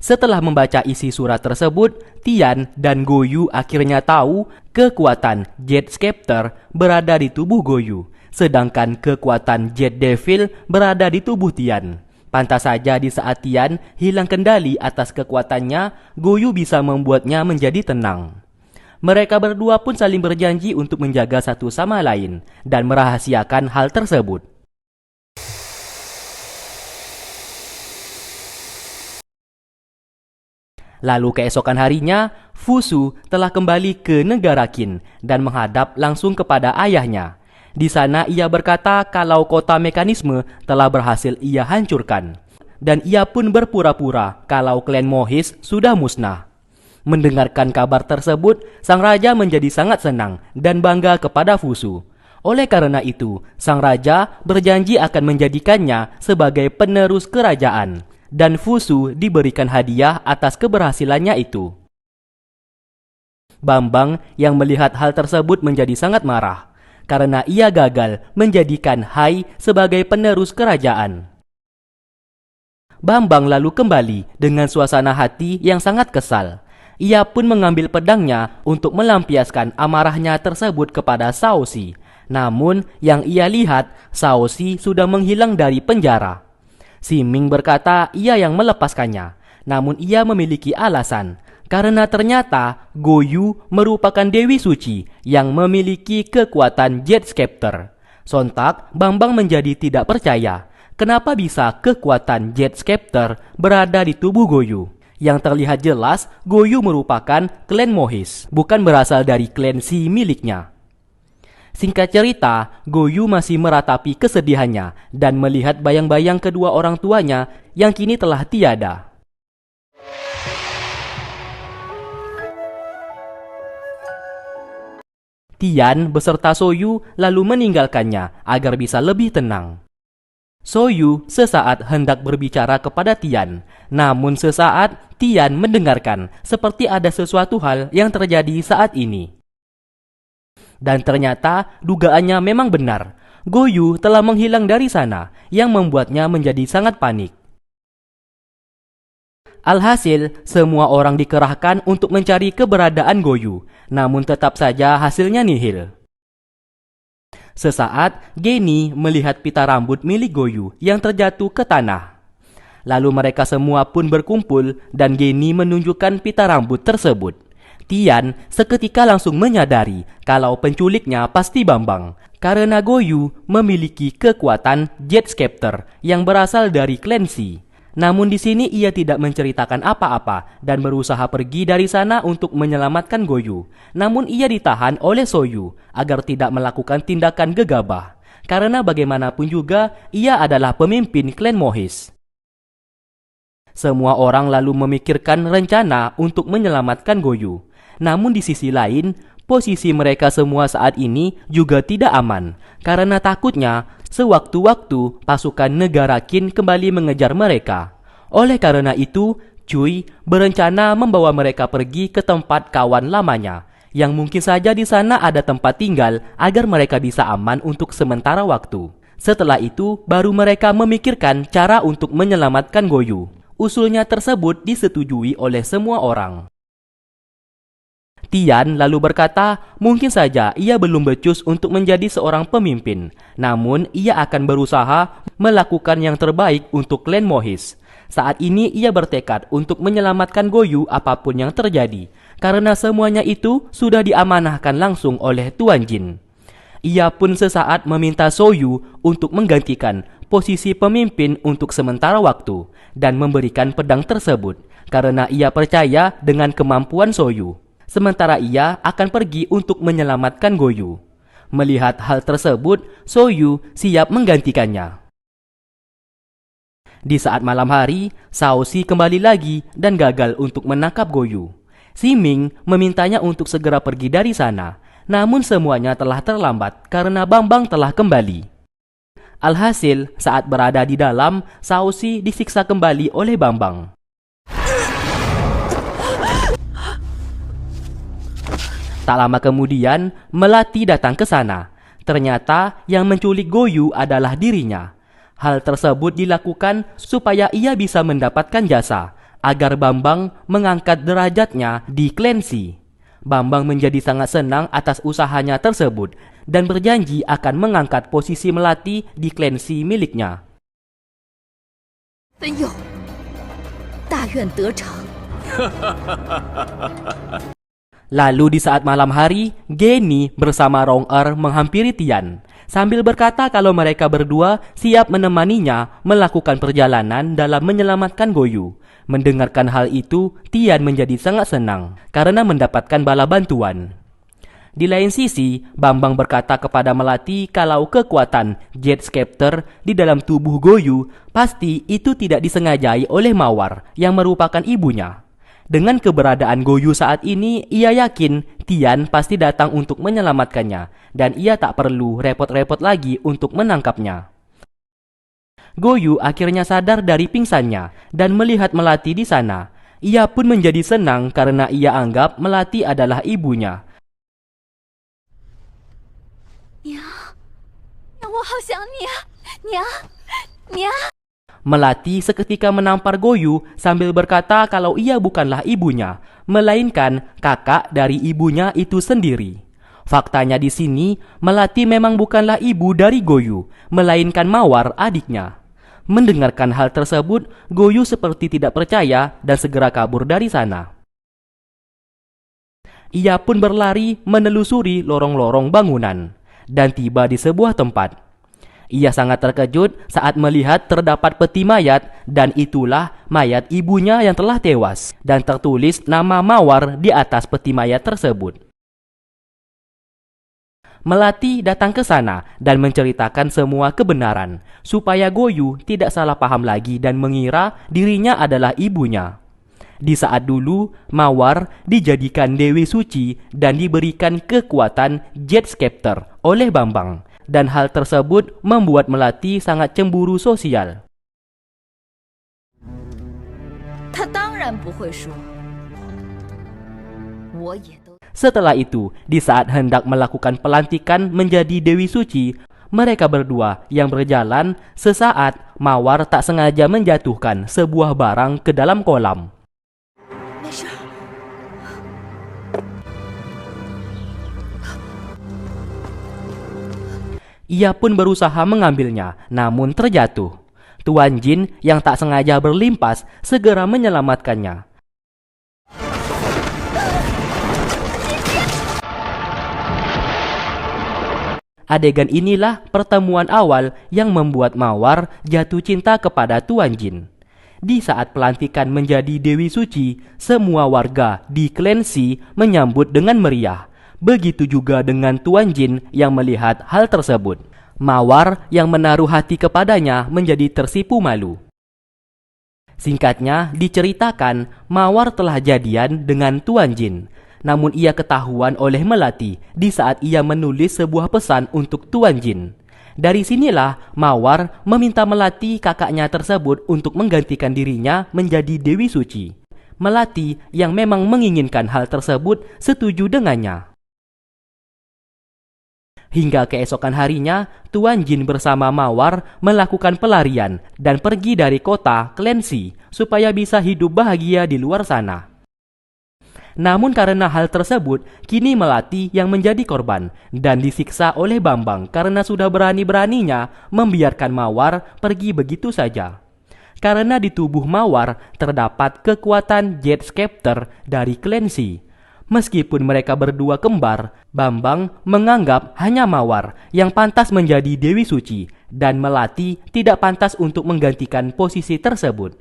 Setelah membaca isi surat tersebut, Tian dan Goyu akhirnya tahu kekuatan Jet Scepter berada di tubuh Goyu, sedangkan kekuatan Jet Devil berada di tubuh Tian. Pantas saja di saat Tian hilang kendali atas kekuatannya, Goyu bisa membuatnya menjadi tenang. Mereka berdua pun saling berjanji untuk menjaga satu sama lain dan merahasiakan hal tersebut. Lalu keesokan harinya, Fusu telah kembali ke negara Qin dan menghadap langsung kepada ayahnya. Di sana ia berkata kalau kota mekanisme telah berhasil ia hancurkan. Dan ia pun berpura-pura kalau klan Mohis sudah musnah. Mendengarkan kabar tersebut, sang raja menjadi sangat senang dan bangga kepada Fusu. Oleh karena itu, sang raja berjanji akan menjadikannya sebagai penerus kerajaan. Dan Fusu diberikan hadiah atas keberhasilannya itu. Bambang yang melihat hal tersebut menjadi sangat marah karena ia gagal menjadikan Hai sebagai penerus kerajaan. Bambang lalu kembali dengan suasana hati yang sangat kesal. Ia pun mengambil pedangnya untuk melampiaskan amarahnya tersebut kepada Shaoxi. Namun yang ia lihat, Shaoxi sudah menghilang dari penjara. Si Ming berkata ia yang melepaskannya, namun ia memiliki alasan, karena ternyata Goyu merupakan Dewi Suci yang memiliki kekuatan Jet Scepter. Sontak, Bambang menjadi tidak percaya, kenapa bisa kekuatan Jet Scepter berada di tubuh Goyu. Yang terlihat jelas, Goyu merupakan klan Mohis, bukan berasal dari klan Si miliknya. Singkat cerita, Goyu masih meratapi kesedihannya dan melihat bayang-bayang kedua orang tuanya yang kini telah tiada. Tian beserta Soyu lalu meninggalkannya agar bisa lebih tenang. Soyu sesaat hendak berbicara kepada Tian, namun sesaat Tian mendengarkan seperti ada sesuatu hal yang terjadi saat ini. Dan ternyata dugaannya memang benar. Goyu telah menghilang dari sana yang membuatnya menjadi sangat panik. Alhasil, semua orang dikerahkan untuk mencari keberadaan Goyu, namun tetap saja hasilnya nihil. Sesaat, Geni melihat pita rambut milik Goyu yang terjatuh ke tanah. Lalu mereka semua pun berkumpul dan Geni menunjukkan pita rambut tersebut. Tian seketika langsung menyadari kalau penculiknya pasti Bambang, karena Goyu memiliki kekuatan Jet Scepter yang berasal dari klan Si. Namun di sini ia tidak menceritakan apa-apa dan berusaha pergi dari sana untuk menyelamatkan Goyu. Namun ia ditahan oleh Soyu agar tidak melakukan tindakan gegabah, karena bagaimanapun juga ia adalah pemimpin klan Mohis. Semua orang lalu memikirkan rencana untuk menyelamatkan Goyu. Namun di sisi lain, posisi mereka semua saat ini juga tidak aman, karena takutnya sewaktu-waktu pasukan negara Qin kembali mengejar mereka. Oleh karena itu, Cui berencana membawa mereka pergi ke tempat kawan lamanya, yang mungkin saja di sana ada tempat tinggal agar mereka bisa aman untuk sementara waktu. Setelah itu, baru mereka memikirkan cara untuk menyelamatkan Goyu. Usulnya tersebut disetujui oleh semua orang. Tian lalu berkata, mungkin saja ia belum becus untuk menjadi seorang pemimpin, namun ia akan berusaha melakukan yang terbaik untuk klan Mohis. Saat ini ia bertekad untuk menyelamatkan Goyu apapun yang terjadi, karena semuanya itu sudah diamanahkan langsung oleh Tuan Jin. Ia pun sesaat meminta Soyu untuk menggantikan posisi pemimpin untuk sementara waktu dan memberikan pedang tersebut, karena ia percaya dengan kemampuan Soyu. Sementara ia akan pergi untuk menyelamatkan Goyu. Melihat hal tersebut, Soyu siap menggantikannya. Di saat malam hari, Shaoxi kembali lagi dan gagal untuk menangkap Goyu. Si Ming memintanya untuk segera pergi dari sana, namun semuanya telah terlambat karena Bambang telah kembali. Alhasil, saat berada di dalam, Shaoxi disiksa kembali oleh Bambang. Tak lama kemudian, Melati datang ke sana. Ternyata yang menculik Goyu adalah dirinya. Hal tersebut dilakukan supaya ia bisa mendapatkan jasa agar Bambang mengangkat derajatnya di Clancy. Bambang menjadi sangat senang atas usahanya tersebut dan berjanji akan mengangkat posisi Melati di Clancy miliknya. 本友，大愿得偿。 Lalu di saat malam hari, Genie bersama Rong-er menghampiri Tian sambil berkata kalau mereka berdua siap menemaninya melakukan perjalanan dalam menyelamatkan Goyu. Mendengarkan hal itu, Tian menjadi sangat senang karena mendapatkan bala bantuan. Di lain sisi, Bambang berkata kepada Melati kalau kekuatan Jet Scepter di dalam tubuh Goyu pasti itu tidak disengajai oleh Mawar yang merupakan ibunya. Dengan keberadaan Goyu saat ini, ia yakin Tian pasti datang untuk menyelamatkannya dan ia tak perlu repot-repot lagi untuk menangkapnya. Goyu akhirnya sadar dari pingsannya dan melihat Melati di sana. Ia pun menjadi senang karena ia anggap Melati adalah ibunya. 娘，娘，我好想你啊！娘，娘。 Melati seketika menampar Goyu sambil berkata kalau ia bukanlah ibunya, melainkan kakak dari ibunya itu sendiri. Faktanya di sini, Melati memang bukanlah ibu dari Goyu, melainkan Mawar adiknya. Mendengarkan hal tersebut, Goyu seperti tidak percaya dan segera kabur dari sana. Ia pun berlari menelusuri lorong-lorong bangunan dan tiba di sebuah tempat. Ia sangat terkejut saat melihat terdapat peti mayat dan itulah mayat ibunya yang telah tewas dan tertulis nama Mawar di atas peti mayat tersebut. Melati datang ke sana dan menceritakan semua kebenaran supaya Goyu tidak salah paham lagi dan mengira dirinya adalah ibunya. Di saat dulu, Mawar dijadikan Dewi Suci dan diberikan kekuatan Jet Scepter oleh Bambang. Dan hal tersebut membuat Melati sangat cemburu sosial. 他当然不会说，我也都。 Setelah itu, di saat hendak melakukan pelantikan menjadi Dewi Suci, mereka berdua yang berjalan, sesaat Mawar tak sengaja menjatuhkan sebuah barang ke dalam kolam. 没事。 Ia pun berusaha mengambilnya, namun terjatuh. Tuan Jin yang tak sengaja berlimpas segera menyelamatkannya. Adegan inilah pertemuan awal yang membuat Mawar jatuh cinta kepada Tuan Jin. Di saat pelantikan menjadi Dewi Suci, semua warga di Clancy menyambut dengan meriah. Begitu juga dengan Tuan Jin yang melihat hal tersebut. Mawar yang menaruh hati kepadanya menjadi tersipu malu. Singkatnya diceritakan Mawar telah jadian dengan Tuan Jin. Namun ia ketahuan oleh Melati di saat ia menulis sebuah pesan untuk Tuan Jin. Dari sinilah Mawar meminta Melati kakaknya tersebut untuk menggantikan dirinya menjadi Dewi Suci. Melati yang memang menginginkan hal tersebut setuju dengannya. Hingga keesokan harinya, Tuan Jin bersama Mawar melakukan pelarian dan pergi dari kota Clancy supaya bisa hidup bahagia di luar sana. Namun karena hal tersebut, kini Melati yang menjadi korban dan disiksa oleh Bambang karena sudah berani-beraninya membiarkan Mawar pergi begitu saja. Karena di tubuh Mawar terdapat kekuatan Jet Scepter dari Clancy. Meskipun mereka berdua kembar, Bambang menganggap hanya Mawar yang pantas menjadi Dewi Suci dan Melati tidak pantas untuk menggantikan posisi tersebut.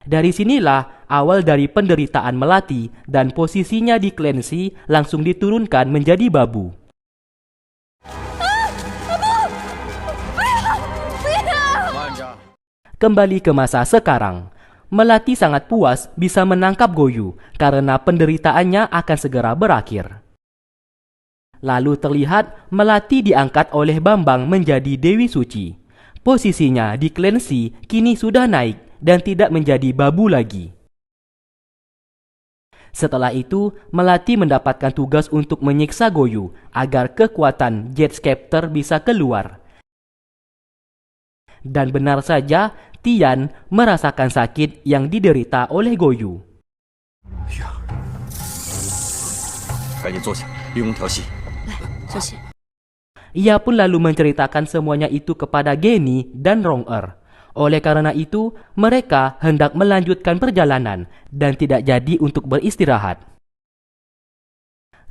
Dari sinilah awal dari penderitaan Melati dan posisinya di Clancy langsung diturunkan menjadi babu. Kembali ke masa sekarang. Melati sangat puas bisa menangkap Goyu karena penderitaannya akan segera berakhir. Lalu terlihat Melati diangkat oleh Bambang menjadi Dewi Suci. Posisinya di Clancy kini sudah naik dan tidak menjadi babu lagi. Setelah itu, Melati mendapatkan tugas untuk menyiksa Goyu agar kekuatan Jet Scepter bisa keluar. Dan benar saja, Tian merasakan sakit yang diderita oleh Goyu. 赶紧坐下，利用调息。休息。 Ia pun lalu menceritakan semuanya itu kepada Geni dan Rong-er. Oleh karena itu, mereka hendak melanjutkan perjalanan dan tidak jadi untuk beristirahat.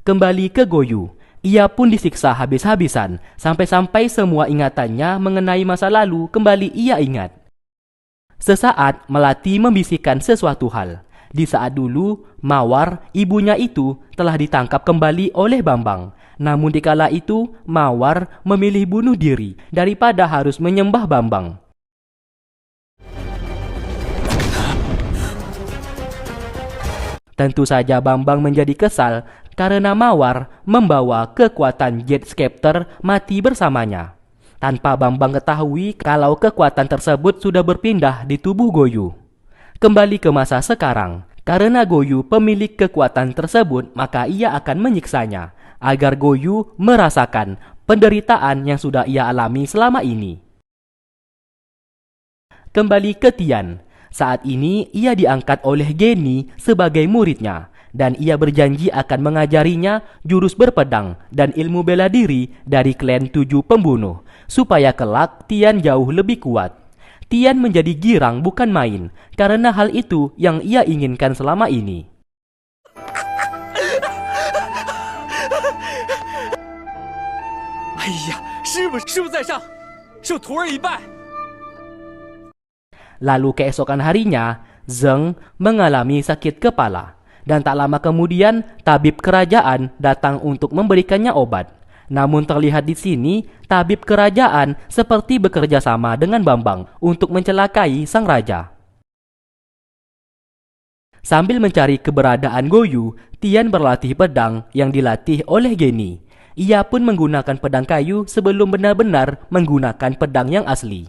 Kembali ke Goyu, ia pun disiksa habis-habisan sampai-sampai semua ingatannya mengenai masa lalu kembali ia ingat. Sesaat Melati membisikkan sesuatu hal. Di saat dulu, Mawar, ibunya itu, telah ditangkap kembali oleh Bambang. Namun dikala itu, Mawar memilih bunuh diri daripada harus menyembah Bambang. Tentu saja Bambang menjadi kesal karena Mawar membawa kekuatan Jet Scepter mati bersamanya. Tanpa Bambang ketahui kalau kekuatan tersebut sudah berpindah di tubuh Goyu. Kembali ke masa sekarang, karena Goyu pemilik kekuatan tersebut, maka ia akan menyiksanya agar Goyu merasakan penderitaan yang sudah ia alami selama ini. Kembali ke Tian, saat ini ia diangkat oleh Geni sebagai muridnya dan ia berjanji akan mengajarinya jurus berpedang dan ilmu bela diri dari klan 7 pembunuh supaya kelak Tian jauh lebih kuat. Tian menjadi girang bukan main karena hal itu yang ia inginkan selama ini. Lalu keesokan harinya, Zheng mengalami sakit kepala dan tak lama kemudian tabib kerajaan datang untuk memberikannya obat. Namun terlihat di sini, tabib kerajaan seperti bekerja sama dengan Bambang untuk mencelakai sang raja. Sambil mencari keberadaan Goyu, Tian berlatih pedang yang dilatih oleh Geni. Ia pun menggunakan pedang kayu sebelum benar-benar menggunakan pedang yang asli.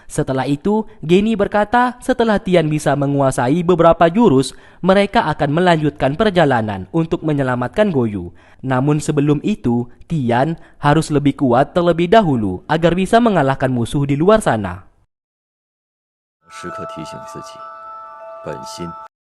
Setelah itu, Geni berkata setelah Tian bisa menguasai beberapa jurus, mereka akan melanjutkan perjalanan untuk menyelamatkan Goyu. Namun sebelum itu, Tian harus lebih kuat terlebih dahulu agar bisa mengalahkan musuh di luar sana. 时刻提醒自己，本心